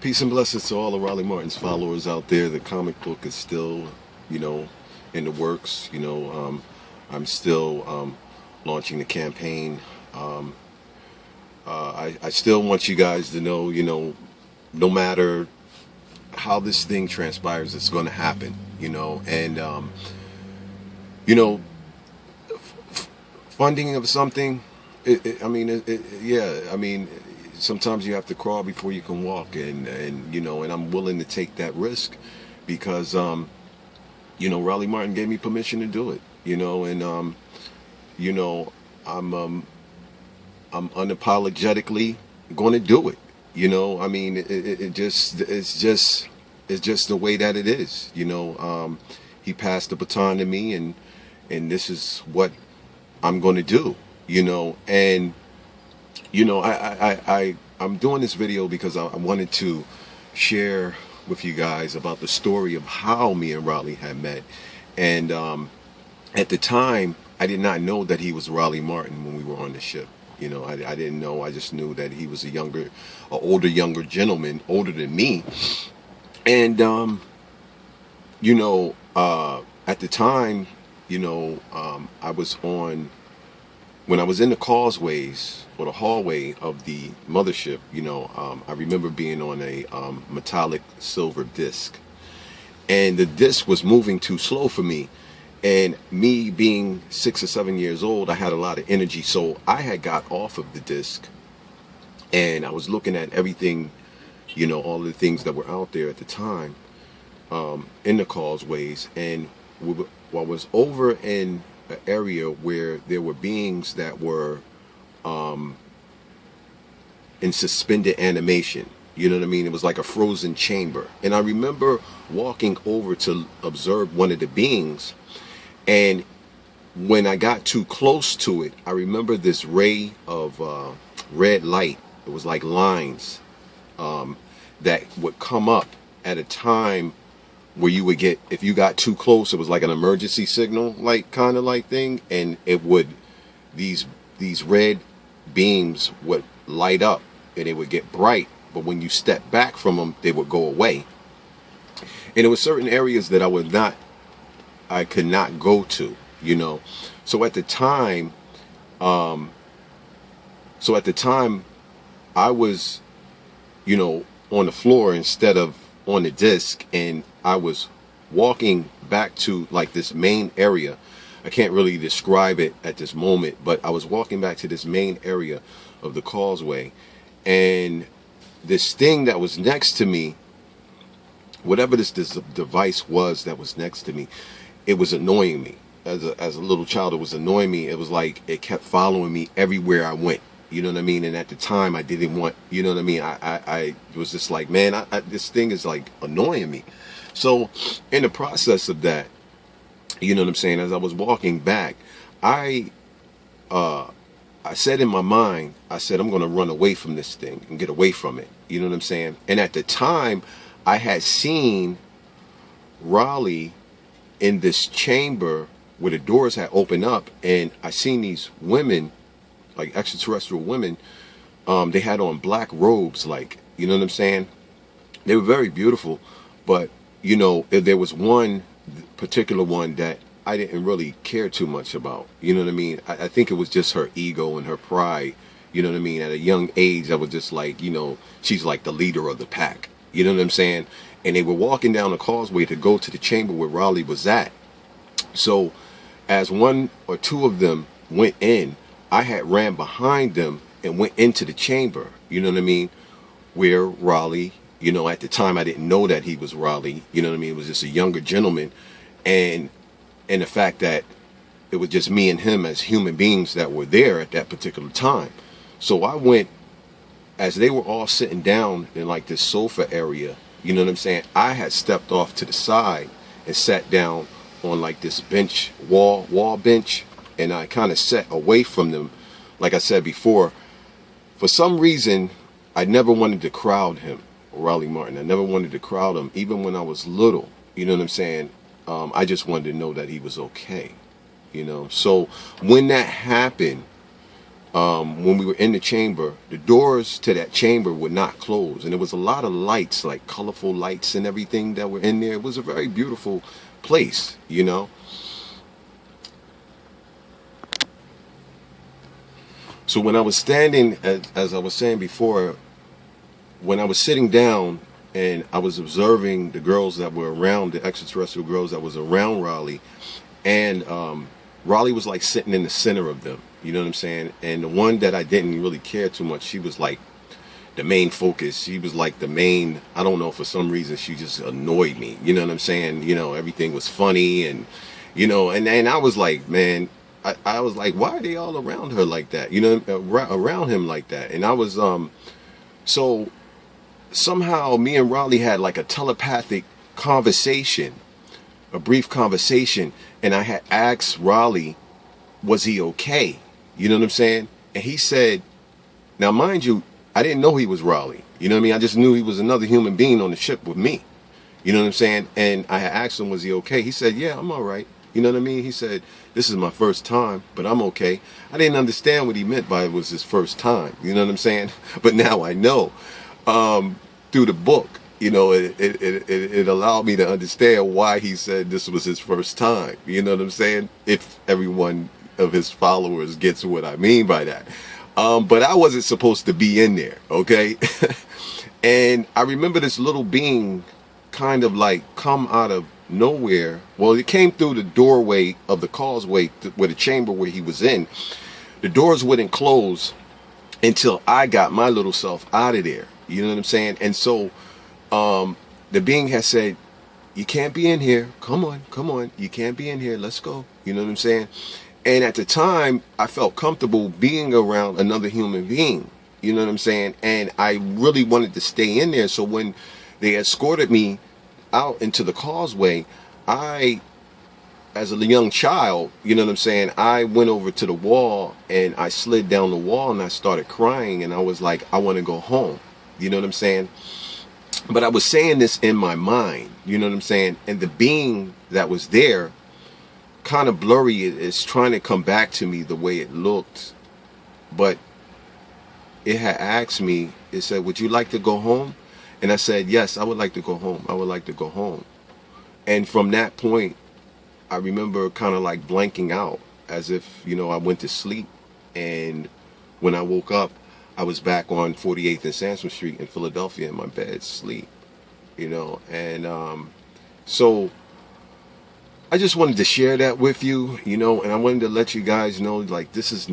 Peace and blessings to all of Raleigh Martin's followers out there. The comic book is still, you know, in the works. I'm still launching the campaign. Um, I still want you guys to know, no matter how this thing transpires, it's going to happen. And you know, funding of something. Yeah. I mean, sometimes you have to crawl before you can walk, and I'm willing to take that risk because Raleigh Martin gave me permission to do it. And you know, I'm unapologetically going to do it. It's just the way that it is. He passed the baton to me, and this is what I'm going to do. And I'm doing this video because I wanted to share with you guys about the story of how me and Raleigh had met. And at the time, I did not know that he was Raleigh Martin when we were on the ship. I didn't know. I just knew that he was a older younger gentleman, older than me. And at the time, I was on, when I was in the causeways or the hallway of the mothership. I remember being on a metallic silver disc, and the disc was moving too slow for me. And me being 6 or 7 years old, I had a lot of energy, so I had got off of the disc, and I was looking at everything, all the things that were out there at the time, in the causeways, and I was over in an area where there were beings that were in suspended animation. You know what I mean? It was like a frozen chamber. And I remember walking over to observe one of the beings, and when I got too close to it, I remember this ray of red light. It was like lines that would come up at a time where you would get, if you got too close, it was like an emergency signal, like kind of like thing, and it would, these red beams would light up and it would get bright, but when you step back from them, they would go away. And there were certain areas that I could not go to, So at the time, I was, on the floor instead of on the disc, and I was walking back to like this main area. I can't really describe it at this moment, but I was walking back to this main area of the causeway, and this thing that was next to me, whatever this device was that was next to me, it was annoying me. As a little child, it was annoying me. It was like it kept following me everywhere I went. You know what I mean? And at the time, I didn't want, you know what I mean? I was just like, man, this thing is like annoying me. So in the process of that, you know what I'm saying, as I was walking back, I said in my mind, I said, I'm going to run away from this thing and get away from it. You know what I'm saying? And at the time, I had seen Raleigh in this chamber where the doors had opened up, and I seen these women, like extraterrestrial women. They had on black robes, like, you know what I'm saying? They were very beautiful, but there was one particular one that I didn't really care too much about. You know what I mean? I think it was just her ego and her pride. You know what I mean? At a young age, I was just like, she's like the leader of the pack. You know what I'm saying? And they were walking down the causeway to go to the chamber where Raleigh was at. So as one or two of them went in, I had ran behind them and went into the chamber, you know what I mean, where Raleigh, at the time I didn't know that he was Raleigh, you know what I mean, it was just a younger gentleman, and the fact that it was just me and him as human beings that were there at that particular time. So I went, as they were all sitting down in like this sofa area, you know what I'm saying, I had stepped off to the side and sat down on like this bench, wall bench, and I kind of sat away from them. Like I said before, for some reason, I never wanted to crowd him, Raleigh Martin. I never wanted to crowd him, even when I was little. You know what I'm saying? I just wanted to know that he was okay. So when that happened, when we were in the chamber, the doors to that chamber would not close, and there was a lot of lights, like colorful lights and everything that were in there. It was a very beautiful place, you know. So when I was standing, as I was saying before, when I was sitting down and I was observing the girls that were around, the extraterrestrial girls that was around Raleigh, and Raleigh was like sitting in the center of them, you know what I'm saying? And the one that I didn't really care too much, she was like the main focus. She was like the main, I don't know, for some reason she just annoyed me, you know what I'm saying? You know, everything was funny, and you know, and I was like, man, I was like, why are they all around her like that? You know, around him like that? And I was, so somehow me and Raleigh had like a telepathic conversation, a brief conversation, and I had asked Raleigh, was he okay? You know what I'm saying? And he said, now mind you, I didn't know he was Raleigh. You know what I mean? I just knew he was another human being on the ship with me. You know what I'm saying? And I had asked him, was he okay? He said, yeah, I'm all right. You know what I mean? He said, this is my first time, but I'm okay. I didn't understand what he meant by it was his first time. You know what I'm saying? But now I know. Through the book, you know, it allowed me to understand why he said this was his first time. You know what I'm saying? If everyone of his followers gets what I mean by that. But I wasn't supposed to be in there, okay? And I remember this little being kind of like come out of nowhere. Well, it came through the doorway of the causeway where the chamber where he was in. The doors wouldn't close until I got my little self out of there. You know what I'm saying? And so the being has said, you can't be in here. Come on. You can't be in here. Let's go. You know what I'm saying? And at the time, I felt comfortable being around another human being. You know what I'm saying? And I really wanted to stay in there. So when they escorted me out into the causeway, I, as a young child, you know what I'm saying, I went over to the wall and I slid down the wall and I started crying, and I was like, I want to go home. You know what I'm saying? But I was saying this in my mind, you know what I'm saying? And the being that was there, kind of blurry, is trying to come back to me the way it looked. But it had asked me, it said, would you like to go home? And I said, yes, I would like to go home. I would like to go home. And from that point, I remember kind of like blanking out, as if, you know, I went to sleep. And when I woke up, I was back on 48th and Sansom Street in Philadelphia in my bed, sleep, you know. And so I just wanted to share that with you, you know, and I wanted to let you guys know, like, this is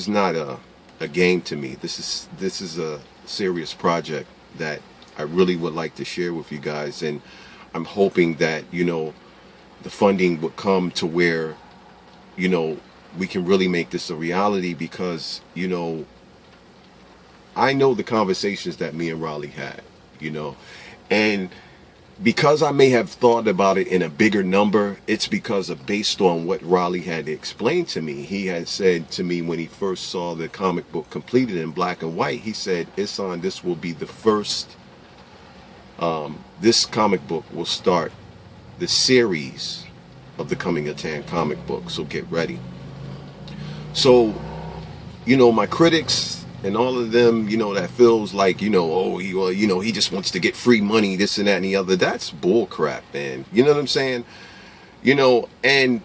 not a game to me. This is a serious project that I really would like to share with you guys. And I'm hoping that, you know, the funding would come to where, you know, we can really make this a reality, because, you know, I know the conversations that me and Raleigh had, you know, and because I may have thought about it in a bigger number, it's because of based on what Raleigh had explained to me. He had said to me when he first saw the comic book completed in black and white, he said, Ihsan, this will be the first, this comic book will start the series of the Coming of Tan comic book, so get ready. So, you know, my critics and all of them, you know, that feels like, you know, oh, you know, he just wants to get free money, this and that and the other. That's bull crap, man. You know what I'm saying? You know, and,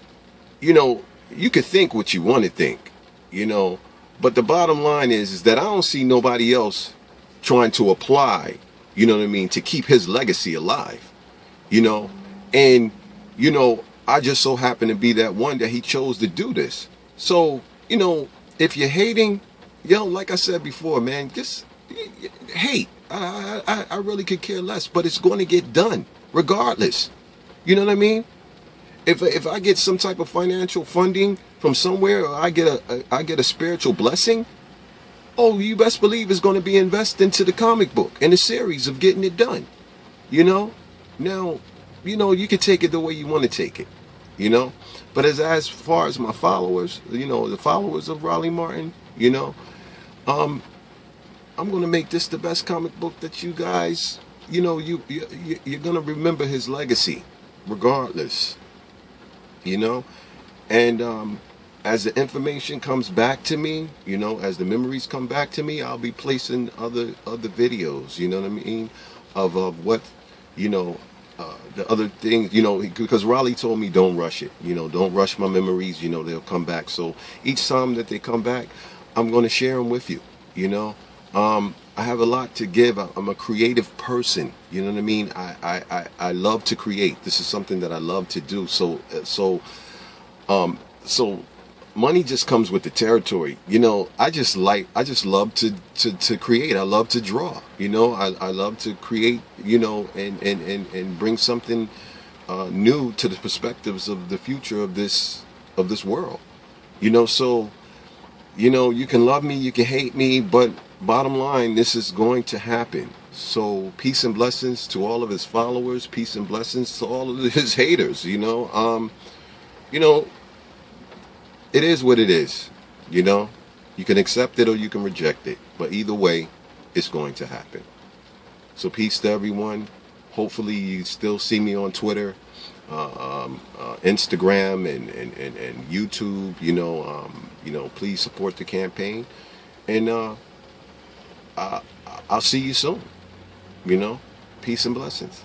you know, you could think what you want to think, you know, but the bottom line is that I don't see nobody else trying to apply, you know what I mean, to keep his legacy alive, you know, and, you know, I just so happen to be that one that he chose to do this. So, you know, if you're hating, yo, like I said before, man, just hate. I really could care less, but it's going to get done regardless. You know what I mean? If I get some type of financial funding from somewhere, or I get a spiritual blessing, oh, you best believe it's going to be invested into the comic book and the series of getting it done. You know? Now, you know, you can take it the way you want to take it. You know? But as far as my followers, you know, the followers of Raleigh Martin, you know, I'm going to make this the best comic book that you guys, you know, you're going to remember his legacy regardless, you know. And as the information comes back to me, you know, as the memories come back to me, I'll be placing other videos, you know what I mean, of what, you know, the other things, you know, because Raleigh told me don't rush it, you know, don't rush my memories, you know, they'll come back. So each time that they come back, I'm going to share them with you, you know. I have a lot to give. I'm a creative person, you know what I mean. I love to create. This is something that I love to do. So money just comes with the territory, you know. I just love to create. I love to draw, you know. I love to create, you know, and bring something new to the perspectives of the future of this world, you know. So, you know, you can love me, you can hate me, but bottom line, this is going to happen. So peace and blessings to all of his followers, peace and blessings to all of his haters, you know. You know, it is what it is, you know. You can accept it or you can reject it, but either way, it's going to happen. So peace to everyone. Hopefully you still see me on Twitter, Instagram, and YouTube. You know, please support the campaign, and I'll see you soon. You know, peace and blessings.